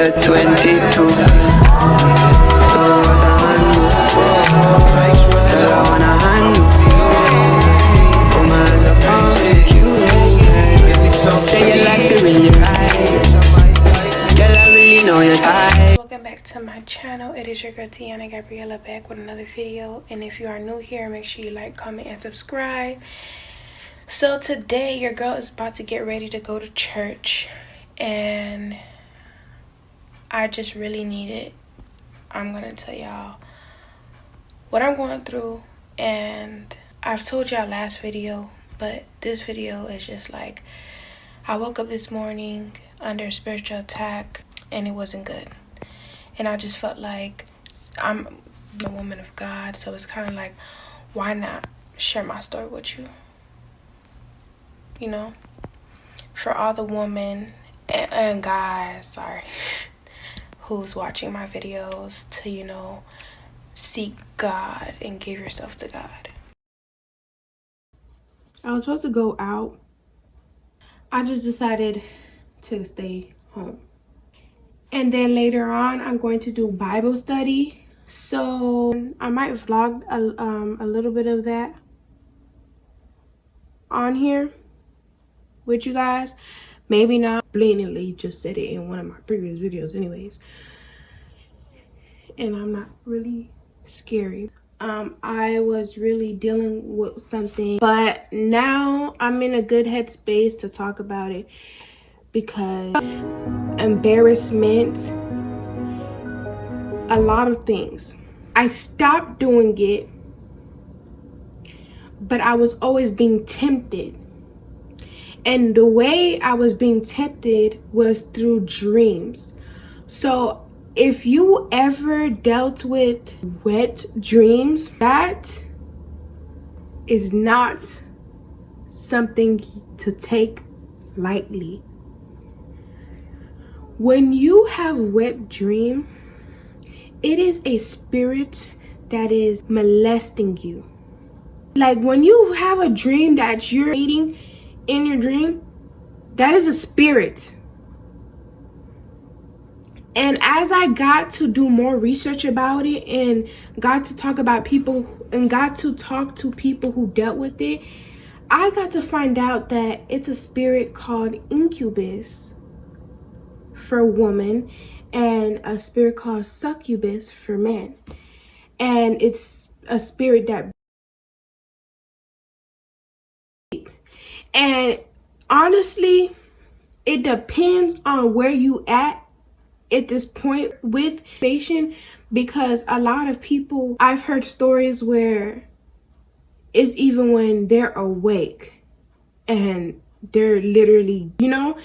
22. Welcome back to my channel. It is your girl Tiana Gabriella back with another video, and if you are new here, make sure you like, comment, and subscribe. So today your girl is about to get ready to go to church, and I just really need it. I'm gonna tell y'all what I'm going through, and I've told y'all last video, but this video is just like, I woke up this morning under a spiritual attack and it wasn't good, and I just felt like I'm a woman of God, so it's kind of like, why not share my story with you, you know, for all the women and guys, sorry, who's watching my videos, to, you know, seek God and give yourself to God. I was supposed to go out. I just decided to stay home. And then later on, I'm going to do Bible study. So I might vlog a little bit of that on here with you guys. Maybe not. Blatantly just said it in one of my previous videos anyways. And I'm not really scary. I was really dealing with something, but now I'm in a good headspace to talk about it, because embarrassment, a lot of things. I stopped doing it, but I was always being tempted. And the way I was being tempted was through dreams. So if you ever dealt with wet dreams, that is not something to take lightly. When you have wet dream, it is a spirit that is molesting you. Like when you have a dream that you're eating in your dream, that is a spirit. And as I got to do more research about it and got to talk about people and got to talk to people who dealt with it, I got to find out that it's a spirit called incubus for women and a spirit called succubus for men. And it's a spirit that, and honestly, it depends on where you at this point with masturbation, because a lot of people, I've heard stories where it's even when they're awake and they're literally, you know.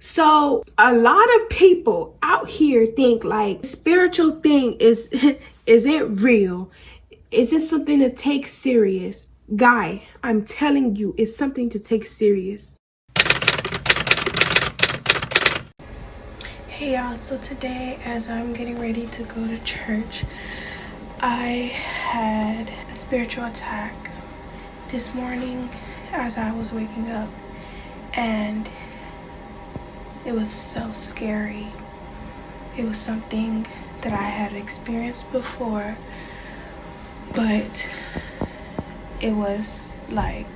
So a lot of people out here think like spiritual thing is it real? Is it something to take serious? Guy, I'm telling you, it's something to take serious. Hey y'all, so today as I'm getting ready to go to church, I had a spiritual attack this morning as I was waking up, and it was so scary. It was something that I had experienced before, but it was like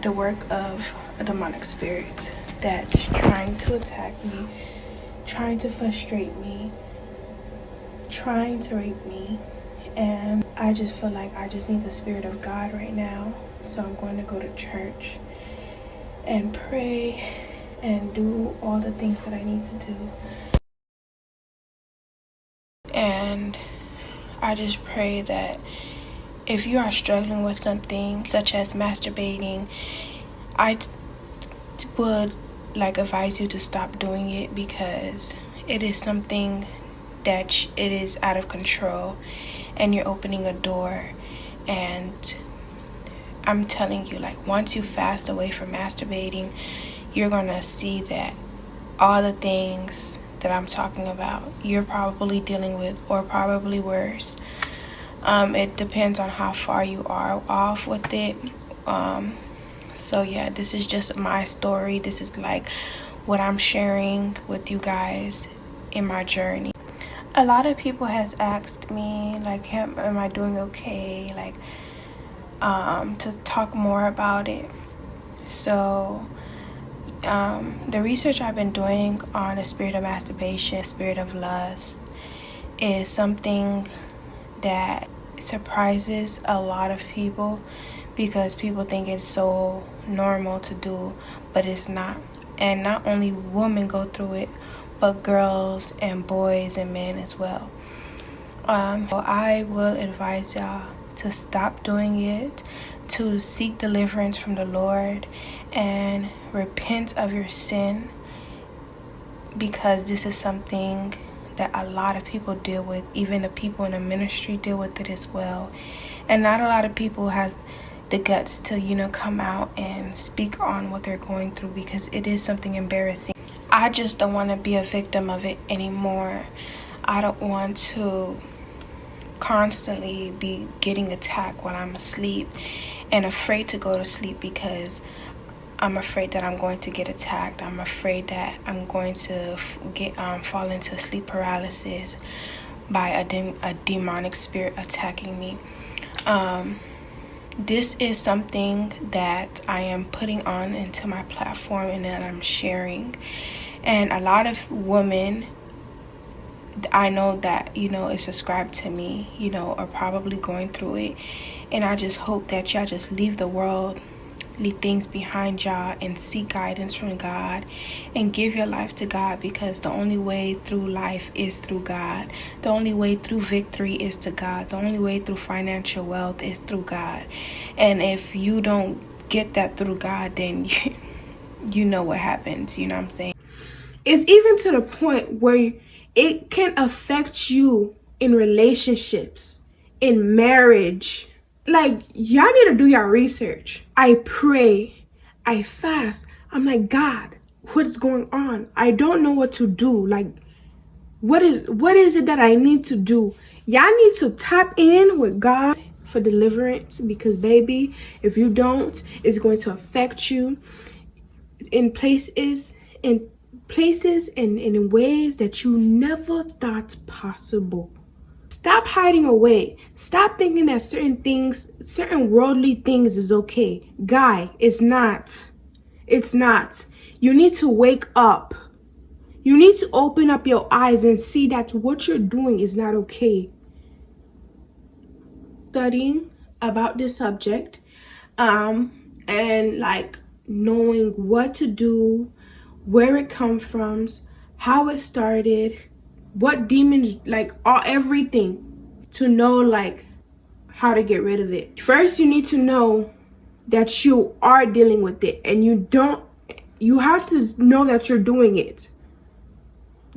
the work of a demonic spirit that's trying to attack me, trying to frustrate me, trying to rape me. And I just feel like I just need the Spirit of God right now. So I'm going to go to church and pray and do all the things that I need to do. And I just pray that if you are struggling with something such as masturbating, I would advise you to stop doing it, because it is something that it is out of control and you're opening a door. And I'm telling you, like, once you fast away from masturbating, you're gonna see that all the things that I'm talking about you're probably dealing with, or probably worse. It depends on how far you are off with it. So yeah, this is just my story. This is like what I'm sharing with you guys in my journey. A lot of people has asked me, like, am I doing okay? Like, to talk more about it. So, the research I've been doing on the spirit of masturbation, spirit of lust, is something that surprises a lot of people because people think it's so normal to do, but it's not. And not only women go through it, but girls and boys and men as well. So I will advise y'all to stop doing it, to seek deliverance from the Lord and repent of your sin, because this is something that a lot of people deal with. Even the people in the ministry deal with it as well. And not a lot of people has the guts to, come out and speak on what they're going through, because it is something embarrassing. I just don't want to be a victim of it anymore. I don't want to constantly be getting attacked while I'm asleep and afraid to go to sleep because I'm afraid that I'm going to get attacked. I'm afraid that I'm going to fall into sleep paralysis by a demonic spirit attacking me. This is something that I am putting on into my platform and that I'm sharing. And a lot of women I know that, is subscribed to me, are probably going through it. And I just hope that y'all just leave the world, leave things behind y'all, and seek guidance from God and give your life to God, because the only way through life is through God. The only way through victory is to God. The only way through financial wealth is through God. And if you don't get that through God, then you know what happens. You know what I'm saying? It's even to the point where it can affect you in relationships, in marriage. Like, y'all need to do your research. I pray, I fast. I'm like, God, what's going on? I don't know what to do. Like, what is it that I need to do? Y'all need to tap in with God for deliverance, because baby, if you don't, it's going to affect you in places and in ways that you never thought possible. Stop hiding away. Stop thinking that certain worldly things is okay. Guy, it's not. It's not. You need to wake up. You need to open up your eyes and see that what you're doing is not okay. Studying about this subject, and like knowing what to do, where it comes from, how it started, what demons, like everything, to know like how to get rid of it. First, you need to know that you are dealing with it, and you have to know that you're doing it.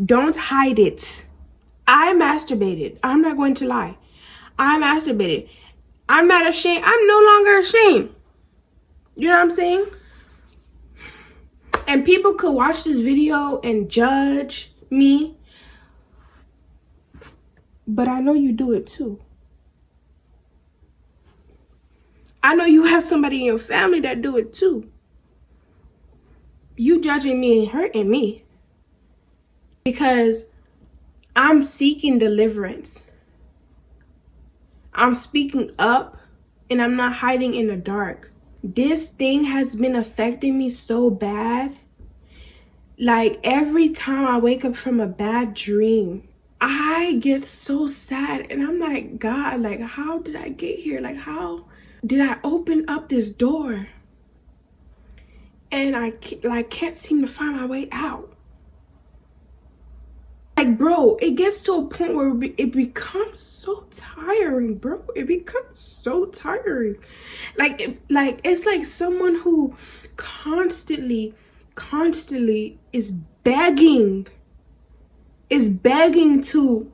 Don't hide it. I masturbated. I'm not going to lie. I masturbated. I'm not ashamed. I'm no longer ashamed. You know what I'm saying? And people could watch this video and judge me, but I know you do it too. I know you have somebody in your family that do it too. You judging me and hurting me because I'm seeking deliverance. I'm speaking up, and I'm not hiding in the dark. This thing has been affecting me so bad. Like, every time I wake up from a bad dream, I get so sad, and I'm like, God, like, how did I get here? Like, how did I open up this door? And I can't seem to find my way out. Like, bro, it gets to a point where it becomes so tiring, bro. It becomes so tiring. Like, it's like someone who constantly is begging to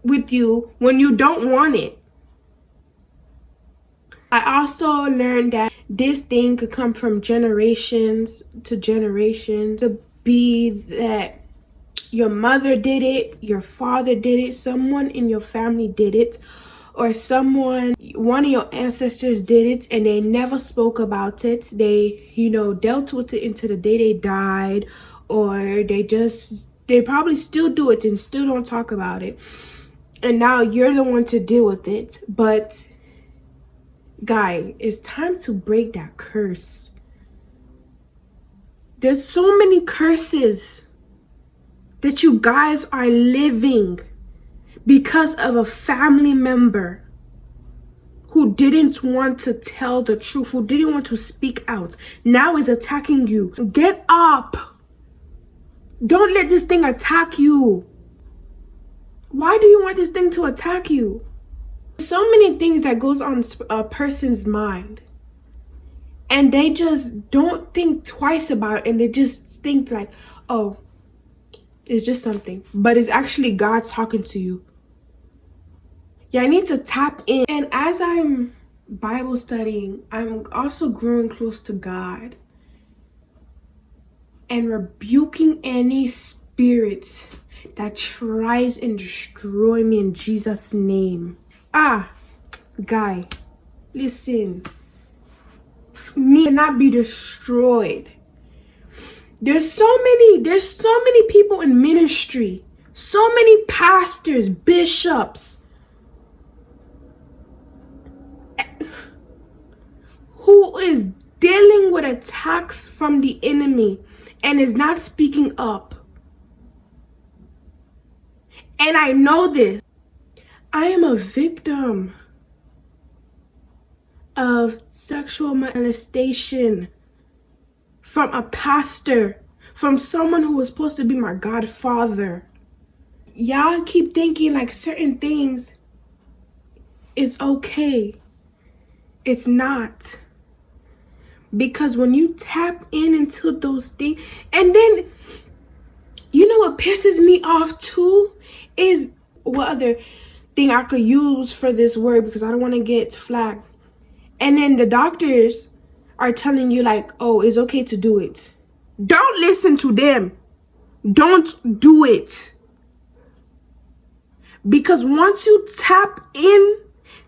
with you when you don't want it. I also learned that this thing could come from generations to generations. To be that your mother did it, your father did it, someone in your family did it, or someone, one of your ancestors did it and they never spoke about it. They, dealt with it until the day they died, or they probably still do it and still don't talk about it. And now you're the one to deal with it. But guy, it's time to break that curse. There's so many curses that you guys are living because of a family member who didn't want to tell the truth, who didn't want to speak out, now is attacking you. Get up. Don't let this thing attack you. Why do you want this thing to attack you? So many things that goes on a person's mind, and they just don't think twice about it, and they just think like, oh, it's just something. But it's actually God talking to you. Yeah, I need to tap in. And as I'm Bible studying, I'm also growing close to God and rebuking any spirits that tries and destroy me in Jesus' name. Guy, listen. Me not be destroyed. There's so many people in ministry, so many pastors, bishops, who is dealing with attacks from the enemy and is not speaking up. And I know this. I am a victim of sexual molestation from a pastor, from someone who was supposed to be my godfather. Y'all keep thinking like certain things is okay. It's not. Because when you tap into those things, and then, what pisses me off too is, what other thing I could use for this word, because I don't want to get flagged. And then the doctors are telling you like, oh, it's okay to do it. Don't listen to them. Don't do it. Because once you tap in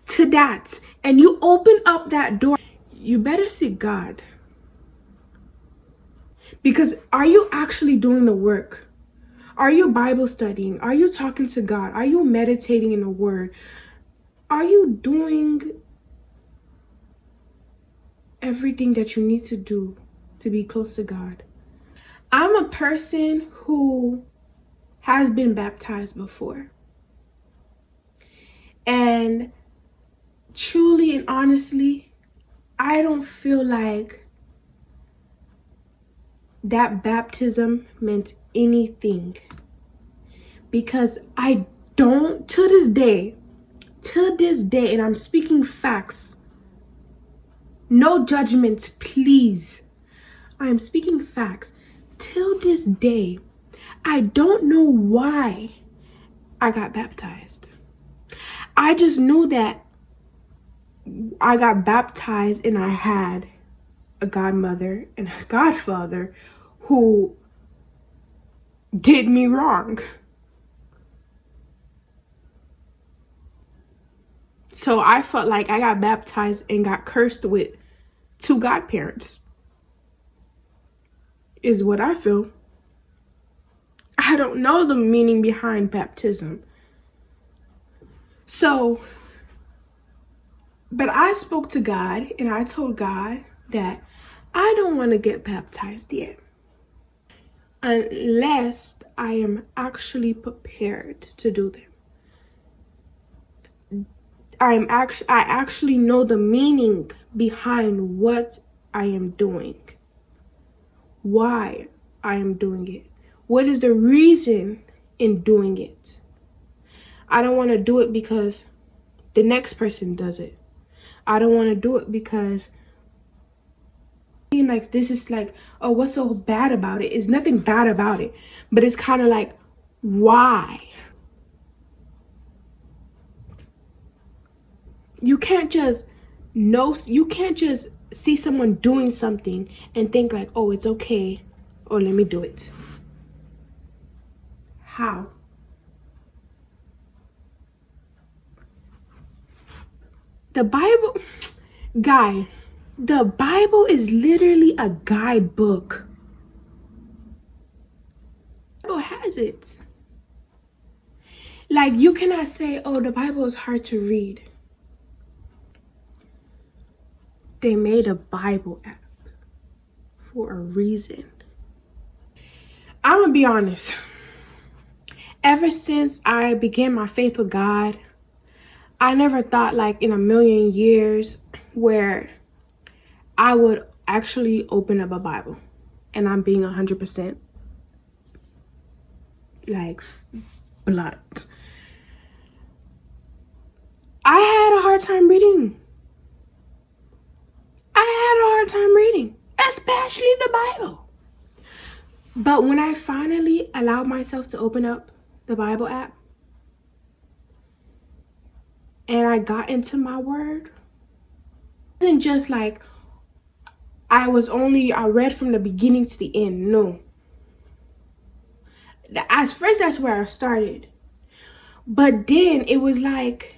to that and you open up that door, you better seek God. Because are you actually doing the work? Are you Bible studying? Are you talking to God? Are you meditating in the Word? Are you doing everything that you need to do to be close to God? I'm a person who has been baptized before. And truly and honestly, I don't feel like that baptism meant anything, because I don't, to this day, and I'm speaking facts, no judgment, please. I am speaking facts. Till this day, I don't know why I got baptized. I just knew that I got baptized and I had a godmother and a godfather who did me wrong. So I felt like I got baptized and got cursed with 2 godparents, is what I feel. I don't know the meaning behind baptism. So, but I spoke to God and I told God that I don't want to get baptized yet, unless I am actually prepared to do them. I actually know the meaning behind what I am doing, why I am doing it, what is the reason in doing it. I don't want to do it because the next person does it. I don't want to do it because like this is like, oh, what's so bad about it? It's nothing bad about it, but it's kind of like, why? You can't just see someone doing something and think like, oh, it's okay, or let me do it. How? The Bible, guy, the Bible is literally a guidebook. The Bible has it. Like, you cannot say, oh, the Bible is hard to read. They made a Bible app for a reason. I'm gonna be honest. Ever since I began my faith with God, I never thought, like, in a million years where I would actually open up a Bible. And I'm being 100% like blunt. I had a hard time reading. Especially the Bible. But when I finally allowed myself to open up the Bible app and I got into my word, it wasn't just like I read from the beginning to the end. No. At first, that's where I started. But then it was like,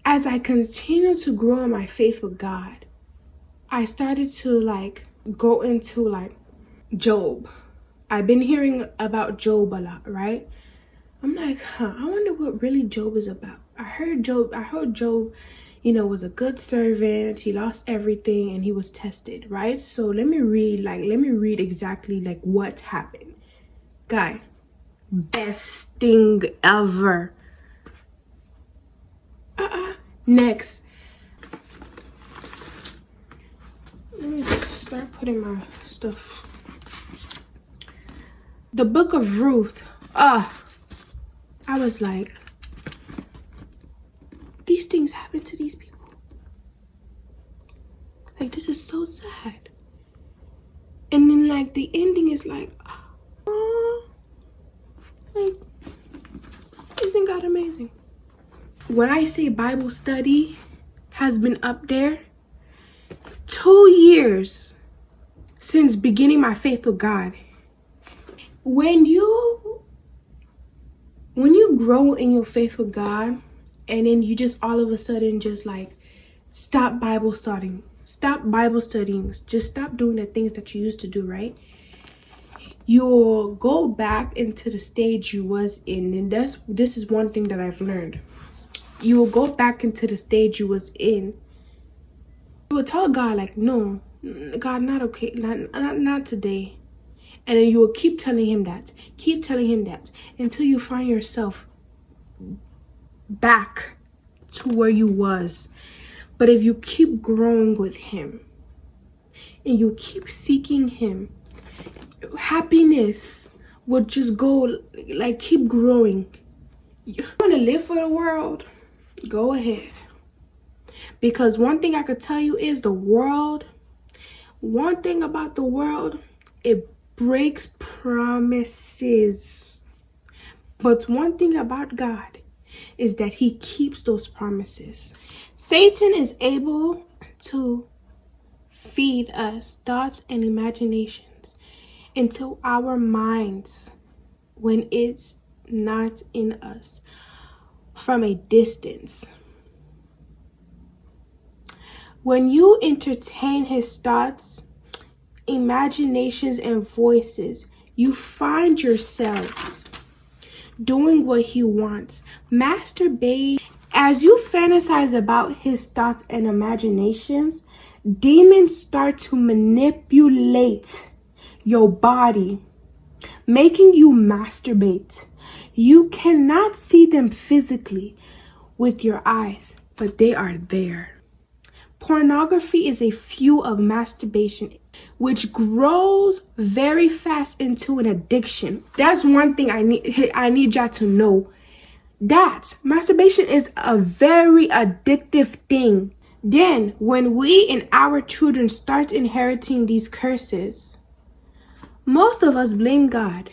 as I continued to grow in my faith with God, I started to like go into like Job. I've been hearing about Job a lot, right? I'm like, I wonder what really Job is about. I heard Job, was a good servant. He lost everything and he was tested, right? So let me read exactly like what happened. Guy, best thing ever. Next. Let me start putting my stuff. The book of Ruth. I was like, these things happen to these people. Like, this is so sad. And then like the ending is like, like, isn't God amazing? When I say Bible study has been up there, 2 years since beginning my faith with God. When you grow in your faith with God and then you just all of a sudden just like stop Bible studying, just stop doing the things that you used to do, right? You'll go back into the stage you was in, and this is one thing that I've learned. You will go back into the stage you was in. You will tell God like, no, God, not okay, not today. And then you will keep telling him that until you find yourself back to where you was. But if you keep growing with him and you keep seeking him, happiness will just go, like, keep growing. You want to live for the world? Go ahead. Because one thing I could tell you is one thing about the world, it breaks promises. But one thing about God is that he keeps those promises. Satan is able to feed us thoughts and imaginations into our minds when it's not in us from a distance. When you entertain his thoughts, imaginations, and voices, you find yourselves doing what he wants. Masturbate. As you fantasize about his thoughts and imaginations, demons start to manipulate your body, making you masturbate. You cannot see them physically with your eyes, but they are there. Pornography is a fuel of masturbation, which grows very fast into an addiction. That's one thing I need y'all to know. That masturbation is a very addictive thing. Then, when we and our children start inheriting these curses, most of us blame God.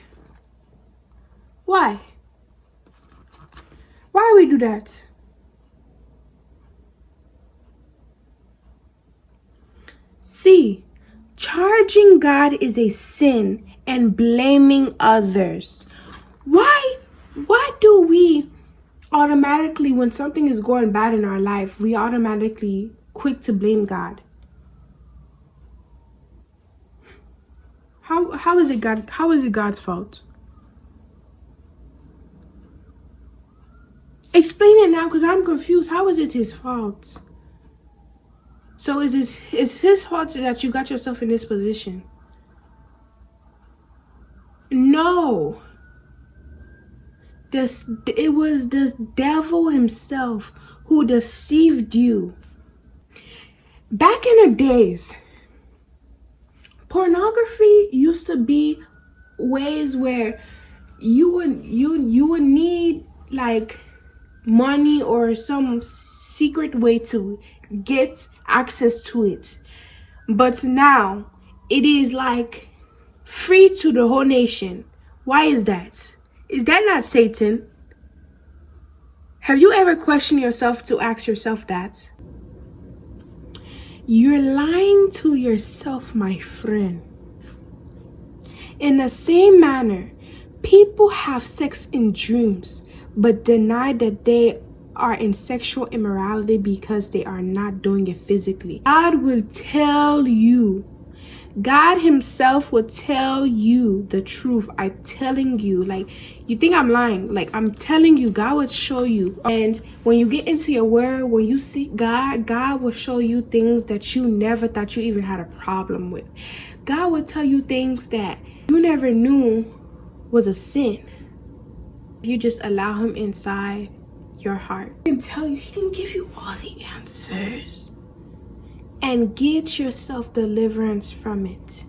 Why? Why we do that? See, charging God is a sin and blaming others. Why do we automatically, when something is going bad in our life, we automatically quick to blame God. How is it God? How is it God's fault? Explain it now, because I'm confused. How is it his fault? So it's his fault that you got yourself in this position? No. It was the devil himself who deceived you. Back in the days, pornography used to be ways where you would need like money or some secret way to get access to it. But now it is like free to the whole nation. Why is that? Is that not Satan? Have you ever questioned yourself to ask yourself that? You're lying to yourself, my friend. In the same manner, people have sex in dreams, but deny that they are in sexual immorality because they are not doing it physically. God will tell you. God himself will tell you the truth. I'm telling you. Like, you think I'm lying? Like, I'm telling you, God will show you. And when you get into your word, when you seek God, God will show you things that you never thought you even had a problem with. God will tell you things that you never knew was a sin. You just allow him inside your heart. He can tell you, he can give you all the answers. And get yourself deliverance from it.